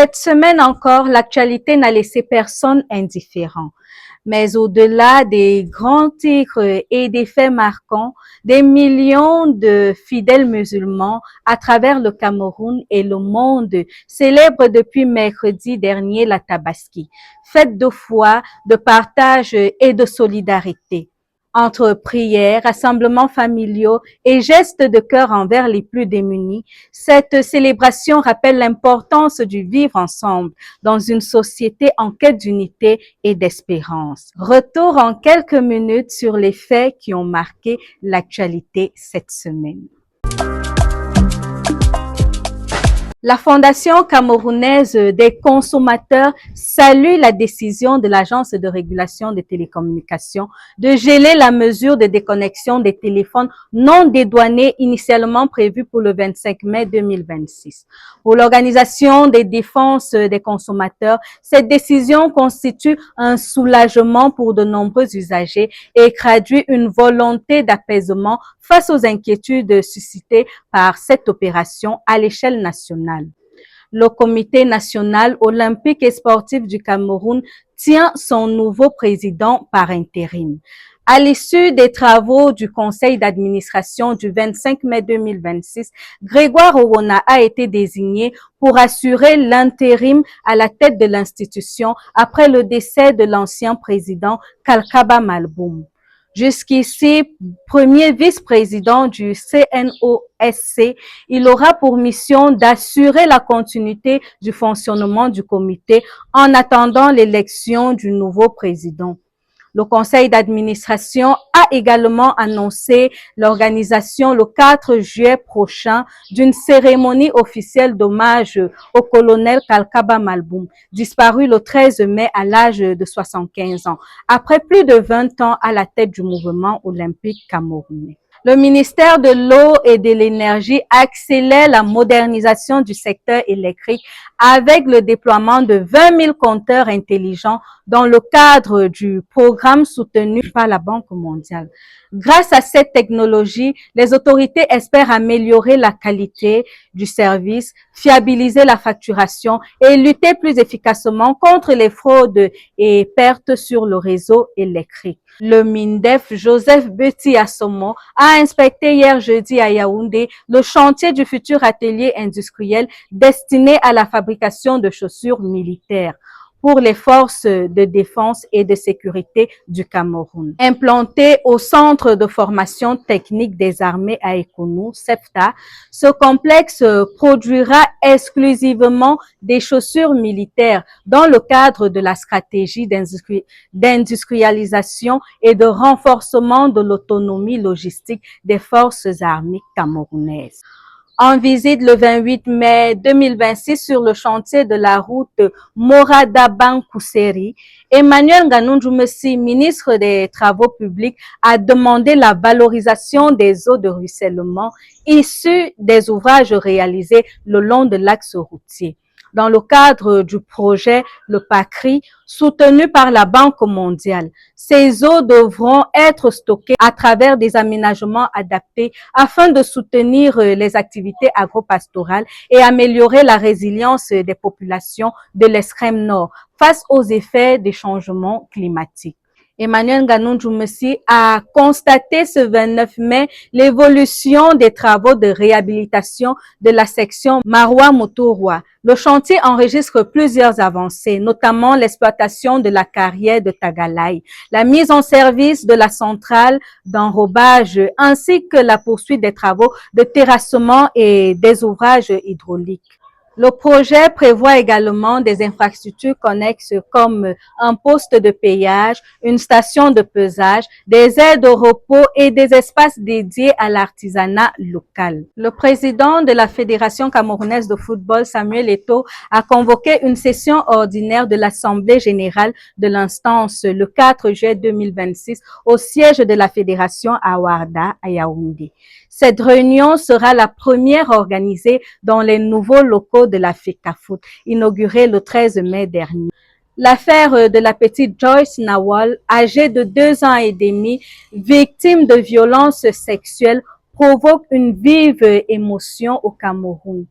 Cette semaine encore, l'actualité n'a laissé personne indifférent. Mais au-delà des grands titres et des faits marquants, des millions de fidèles musulmans à travers le Cameroun et le monde célèbrent depuis mercredi dernier la Tabaski, fête de foi, de partage et de solidarité. Entre prières, rassemblements familiaux et gestes de cœur envers les plus démunis, cette célébration rappelle l'importance du vivre ensemble dans une société en quête d'unité et d'espérance. Retour en quelques minutes sur les faits qui ont marqué l'actualité cette semaine. La Fondation camerounaise des consommateurs salue la décision de l'Agence de régulation des télécommunications de geler la mesure de déconnexion des téléphones non dédouanés initialement prévue pour le 25 mai 2026. Pour l'Organisation des défenses des consommateurs, cette décision constitue un soulagement pour de nombreux usagers et traduit une volonté d'apaisement face aux inquiétudes suscitées par cette opération à l'échelle nationale. Le Comité national olympique et sportif du Cameroun tient son nouveau président par intérim. À l'issue des travaux du conseil d'administration du 25 mai 2026, Grégoire Owona a été désigné pour assurer l'intérim à la tête de l'institution après le décès de l'ancien président Kalkaba Malboum. Jusqu'ici, premier vice-président du CNOSC, il aura pour mission d'assurer la continuité du fonctionnement du comité en attendant l'élection du nouveau président. Le conseil d'administration a également annoncé l'organisation le 4 juillet prochain d'une cérémonie officielle d'hommage au colonel Kalkaba Malboum, disparu le 13 mai à l'âge de 75 ans, après plus de 20 ans à la tête du mouvement olympique camerounais. Le ministère de l'Eau et de l'Énergie accélère la modernisation du secteur électrique avec le déploiement de 20 000 compteurs intelligents dans le cadre du programme soutenu par la Banque mondiale. Grâce à cette technologie, les autorités espèrent améliorer la qualité du service, fiabiliser la facturation et lutter plus efficacement contre les fraudes et pertes sur le réseau électrique. Le MINDEF Joseph Beti Assomo a inspecté hier jeudi à Yaoundé le chantier du futur atelier industriel destiné à la fabrication de chaussures militaires pour les forces de défense et de sécurité du Cameroun. Implanté au Centre de formation technique des armées à Ekonou, CEFTA, ce complexe produira exclusivement des chaussures militaires dans le cadre de la stratégie d'industrialisation et de renforcement de l'autonomie logistique des forces armées camerounaises. En visite le 28 mai 2026 sur le chantier de la route Moradaban-Kousseri, Emmanuel Ngannou-Djoumessi, ministre des Travaux publics, a demandé la valorisation des eaux de ruissellement issues des ouvrages réalisés le long de l'axe routier. Dans le cadre du projet Le PACRI, soutenu par la Banque mondiale, ces eaux devront être stockées à travers des aménagements adaptés afin de soutenir les activités agro-pastorales et améliorer la résilience des populations de l'extrême nord face aux effets des changements climatiques. Emmanuel Ngannou-Djoumessi a constaté ce 29 mai l'évolution des travaux de réhabilitation de la section Maroua-Motoroa. Le chantier enregistre plusieurs avancées, notamment l'exploitation de la carrière de Tagalaï, la mise en service de la centrale d'enrobage ainsi que la poursuite des travaux de terrassement et des ouvrages hydrauliques. Le projet prévoit également des infrastructures connexes comme un poste de payage, une station de pesage, des aires de repos et des espaces dédiés à l'artisanat local. Le président de la Fédération camerounaise de football, Samuel Eto'o, a convoqué une session ordinaire de l'Assemblée générale de l'instance le 4 juillet 2026 au siège de la Fédération à Ouarda, à Yaoundé. Cette réunion sera la première organisée dans les nouveaux locaux de la FECAFOOT, inaugurée le 13 mai dernier. L'affaire de la petite Joyce Nawal, âgée de 2 ans et demi, victime de violences sexuelles, provoque une vive émotion au Cameroun.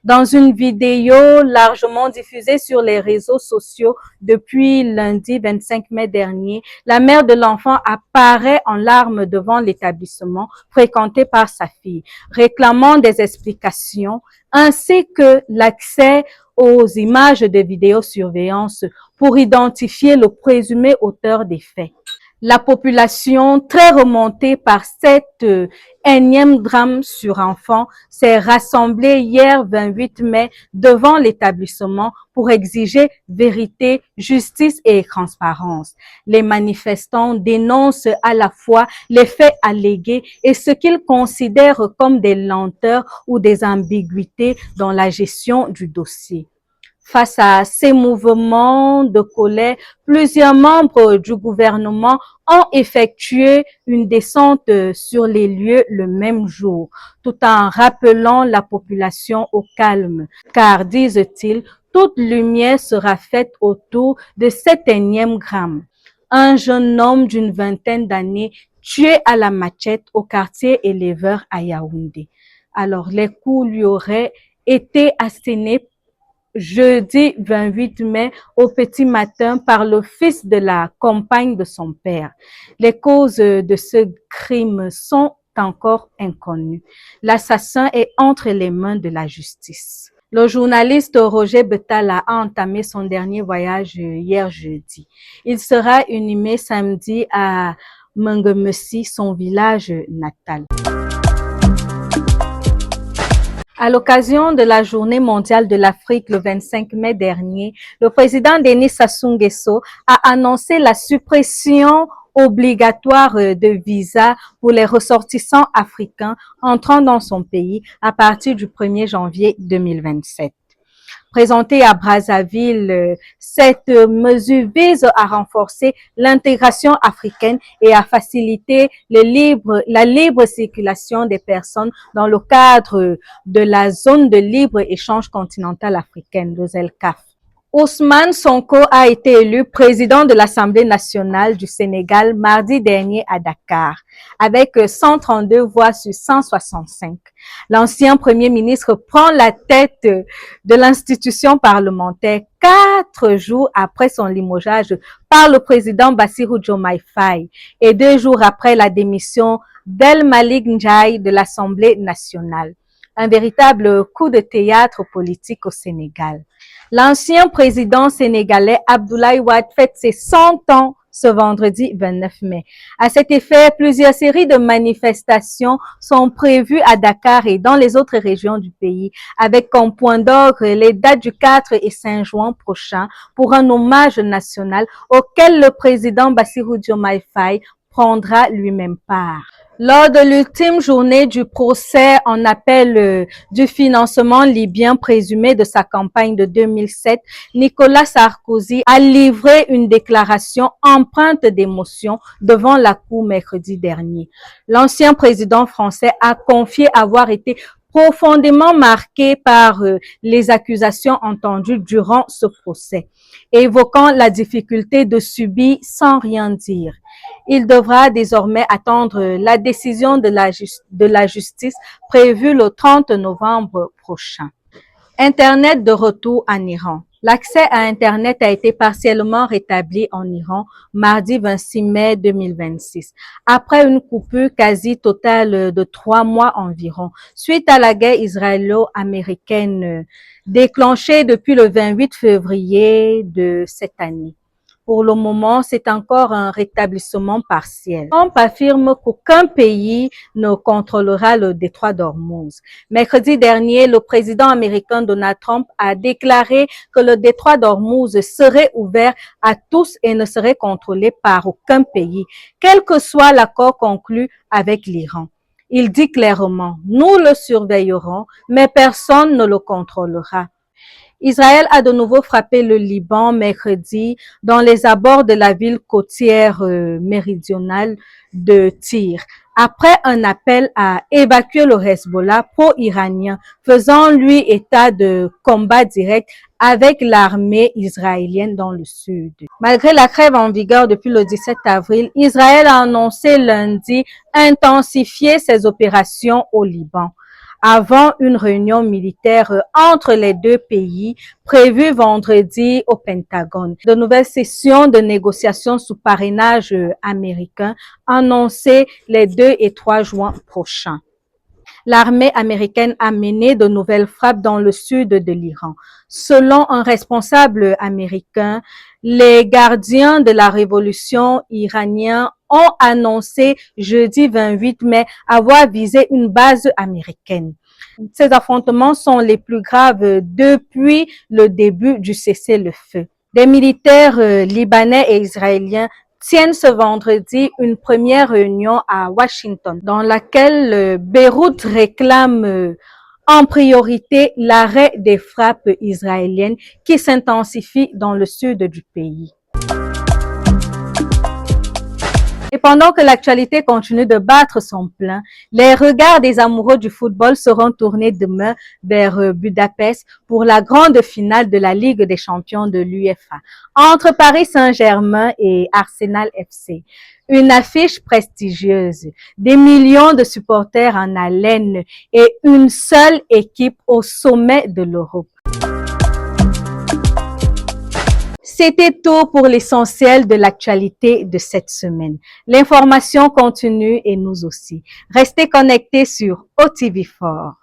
Dans une vidéo largement diffusée sur les réseaux sociaux depuis lundi 25 mai dernier, la mère de l'enfant apparaît en larmes devant l'établissement fréquenté par sa fille, réclamant des explications ainsi que l'accès aux images de vidéosurveillance pour identifier le présumé auteur des faits. La population, très remontée par cet énième drame sur enfants, s'est rassemblée hier 28 mai devant l'établissement pour exiger vérité, justice et transparence. Les manifestants dénoncent à la fois les faits allégués et ce qu'ils considèrent comme des lenteurs ou des ambiguïtés dans la gestion du dossier. Face à ces mouvements de colère, plusieurs membres du gouvernement ont effectué une descente sur les lieux le même jour, tout en rappelant la population au calme, car, disent-ils, toute lumière sera faite autour de cet énième drame. Un jeune homme d'une vingtaine d'années tué à la machette au quartier éleveur à Yaoundé. Alors, les coups lui auraient été assénés jeudi 28 mai au petit matin par le fils de la compagne de son père. Les causes de ce crime sont encore inconnues. L'assassin est entre les mains de la justice. Le journaliste Roger Betala a entamé son dernier voyage hier jeudi. Il sera inhumé samedi à Mengemessi, son village natal. À l'occasion de la Journée mondiale de l'Afrique le 25 mai dernier, le président Denis Sassou Nguesso a annoncé la suppression obligatoire de visa pour les ressortissants africains entrant dans son pays à partir du 1er janvier 2027. Présentée à Brazzaville, cette mesure vise à renforcer l'intégration africaine et à faciliter la libre circulation des personnes dans le cadre de la zone de libre-échange continentale africaine, le ZLECAf. Ousmane Sonko a été élu président de l'Assemblée nationale du Sénégal mardi dernier à Dakar, avec 132 voix sur 165. L'ancien Premier ministre prend la tête de l'institution parlementaire 4 jours après son limogeage par le président Bassirou Diomaye Faye et 2 jours après la démission d'El Malick Ndiaye de l'Assemblée nationale. Un véritable coup de théâtre politique au Sénégal. L'ancien président sénégalais Abdoulaye Wade fête ses 100 ans ce vendredi 29 mai. À cet effet, plusieurs séries de manifestations sont prévues à Dakar et dans les autres régions du pays, avec comme point d'orgue les dates du 4 et 5 juin prochain pour un hommage national auquel le président Bassirou Diomaye Faye prendra lui-même part. Lors de l'ultime journée du procès en appel du financement libyen présumé de sa campagne de 2007, Nicolas Sarkozy a livré une déclaration empreinte d'émotion devant la Cour mercredi dernier. L'ancien président français a confié avoir été profondément marqué par les accusations entendues durant ce procès, évoquant la difficulté de subir sans rien dire. Il devra désormais attendre la décision de la justice prévue le 30 novembre prochain. Internet de retour en Iran. L'accès à Internet a été partiellement rétabli en Iran mardi 26 mai 2026, après une coupure quasi totale de 3 mois environ, suite à la guerre israélo-américaine déclenchée depuis le 28 février de cette année. Pour le moment, c'est encore un rétablissement partiel. Trump affirme qu'aucun pays ne contrôlera le détroit d'Ormuz. Mercredi dernier, le président américain Donald Trump a déclaré que le détroit d'Ormuz serait ouvert à tous et ne serait contrôlé par aucun pays, quel que soit l'accord conclu avec l'Iran. Il dit clairement, nous le surveillerons, mais personne ne le contrôlera. Israël a de nouveau frappé le Liban mercredi dans les abords de la ville côtière méridionale de Tyr, après un appel à évacuer le Hezbollah pro-iranien, faisant lui état de combat direct avec l'armée israélienne dans le sud. Malgré la trêve en vigueur depuis le 17 avril, Israël a annoncé lundi intensifier ses opérations au Liban. avant une réunion militaire entre les deux pays prévue vendredi au Pentagone. De nouvelles sessions de négociations sous parrainage américain annoncées les 2 et 3 juin prochains. L'armée américaine a mené de nouvelles frappes dans le sud de l'Iran. Selon un responsable américain, les gardiens de la révolution iranienne ont annoncé jeudi 28 mai avoir visé une base américaine. Ces affrontements sont les plus graves depuis le début du cessez-le-feu. Des militaires libanais et israéliens tiennent ce vendredi une première réunion à Washington, dans laquelle Beyrouth réclame en priorité l'arrêt des frappes israéliennes qui s'intensifient dans le sud du pays. Et pendant que l'actualité continue de battre son plein, les regards des amoureux du football seront tournés demain vers Budapest pour la grande finale de la Ligue des champions de l'UEFA entre Paris Saint-Germain et Arsenal FC. Une affiche prestigieuse, des millions de supporters en haleine et une seule équipe au sommet de l'Europe. C'était tout pour l'essentiel de l'actualité de cette semaine. L'information continue et nous aussi. Restez connectés sur OTV4.